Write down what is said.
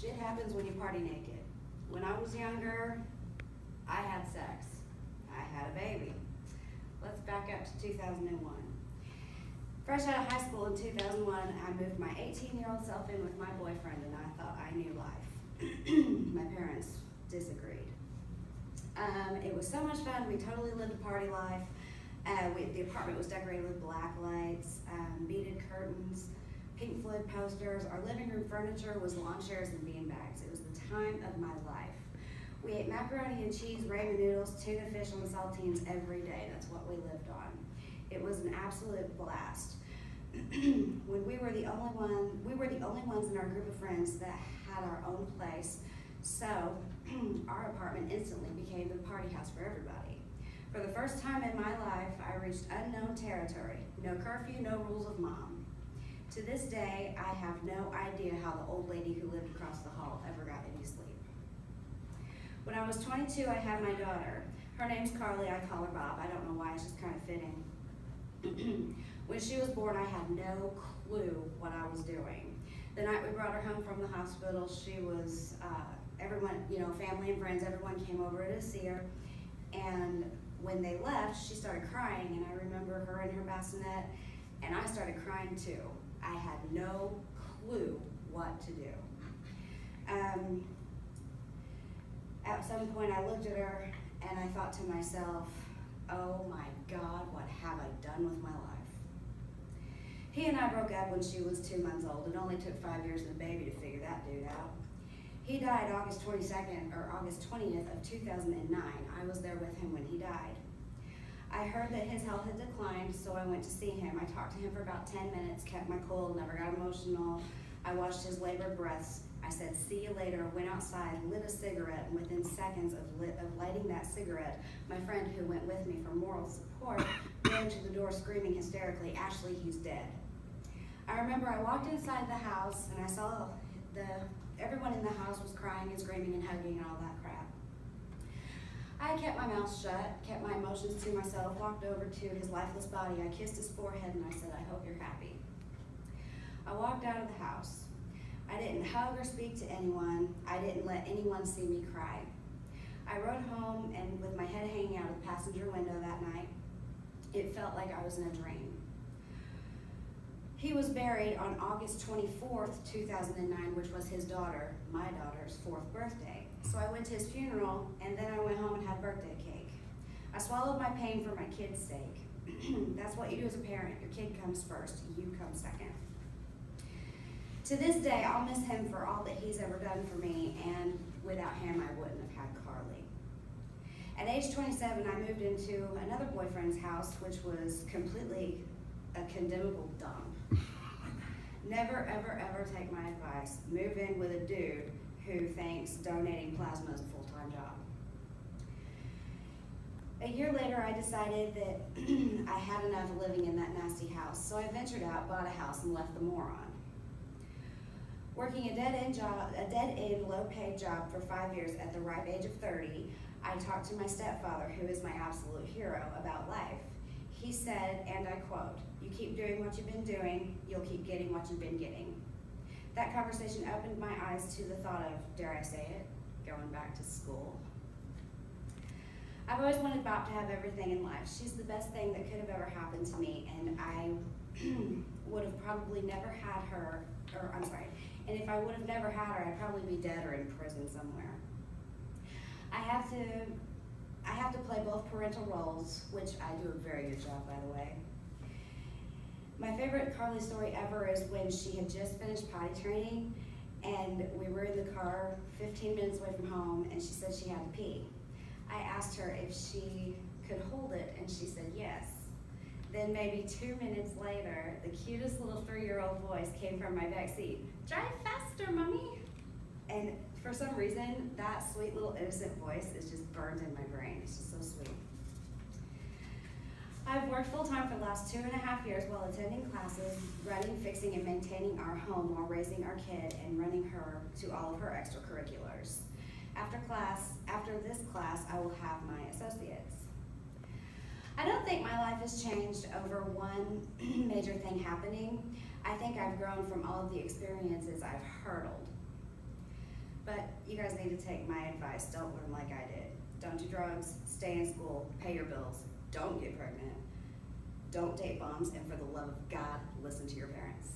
Shit happens when you party naked. When I was younger, I had sex. I had a baby. Let's back up to 2001. Fresh out of high school in 2001, I moved my 18-year-old self in with my boyfriend, and I thought I knew life. My parents disagreed. It was so much fun. We totally lived a party life. The apartment was decorated with black lights, beaded curtains, Pink Floyd posters. Our living room furniture was lawn chairs and bean bags. It was the time of my life. We ate macaroni and cheese, ramen noodles, tuna fish, and saltines every day. That's what we lived on. It was an absolute blast. When we were the only ones in our group of friends that had our own place, so our apartment instantly became the party house for everybody. For the first time in my life, I reached unknown territory. No curfew, no rules of mom. To this day, I have no idea how the old lady who lived across the hall ever got any sleep. When I was 22, I had my daughter. Her name's Carly. I call her Bob. I don't know why, it's just kind of fitting. When she was born, I had no clue what I was doing. The night we brought her home from the hospital, she was, everyone, family and friends, everyone came over to see her. And when they left, she started crying, and I remember her in her bassinet, and I started crying too. I had no clue what to do. At some point, I looked at her, and I thought to myself, oh my God, what have I done with my life? He and I broke up when she was 2 months old. It only took 5 years and a baby to figure that dude out. He died August 20th of 2009. I was there with him when he died. I heard that his health had declined, so I went to see him. I talked to him for about 10 minutes, kept my cool, never got emotional. I watched his labored breaths. I said, see you later, went outside, lit a cigarette, and within seconds of lighting that cigarette, my friend who went with me for moral support ran to the door screaming hysterically, Ashley, he's dead. I remember I walked inside the house and I saw everyone in the house was crying and screaming and hugging and all that crap. I kept my mouth shut, kept my emotions to myself, walked over to his lifeless body. I kissed his forehead and I said, I hope you're happy. I walked out of the house. I didn't hug or speak to anyone. I didn't let anyone see me cry. I rode home and with my head hanging out of the passenger window that night, it felt like I was in a dream. He was buried on August 24th, 2009, which was his daughter, my daughter's 4th birthday. So I went to his funeral, and then I went home and had birthday cake. I swallowed my pain for my kid's sake. That's what you do as a parent. Your kid comes first, you come second. To this day, I'll miss him for all that he's ever done for me, and without him, I wouldn't have had Carly. At age 27, I moved into another boyfriend's house, which was completely a condemnable dump. Never, ever, ever take my advice. Move in with a dude who thinks donating plasma is a full-time job. A year later, I decided that I had enough of living in that nasty house, so I ventured out, bought a house, and left the moron. Working a dead-end, low-paid job for 5 years at the ripe age of 30, I talked to my stepfather, who is my absolute hero, about life. He said, and I quote, you keep doing what you've been doing, you'll keep getting what you've been getting. That conversation opened my eyes to the thought of, dare I say it, going back to school. I've always wanted Bob to have everything in life. She's the best thing that could have ever happened to me, and I would have probably never had her, and if I would have never had her, I'd probably be dead or in prison somewhere. I have to play both parental roles, which I do a very good job, by the way. My favorite Carly story ever is when she had just finished potty training, and we were in the car 15 minutes away from home, and she said she had to pee. I asked her if she could hold it, and she said yes. Then maybe 2 minutes later, the cutest little 3-year-old voice came from my backseat. Drive faster, mommy. And for some reason, that sweet little innocent voice is just burned in my brain. It's just so sweet. I've worked full-time for the last 2.5 years while attending classes, running, fixing, and maintaining our home while raising our kid and running her to all of her extracurriculars. After this class, I will have my associates. I don't think my life has changed over one major thing happening. I think I've grown from all of the experiences I've hurdled. you guys need to take my advice. Don't learn like I did. Don't do drugs, stay in school, pay your bills, don't get pregnant, don't date bums, and for the love of God, listen to your parents.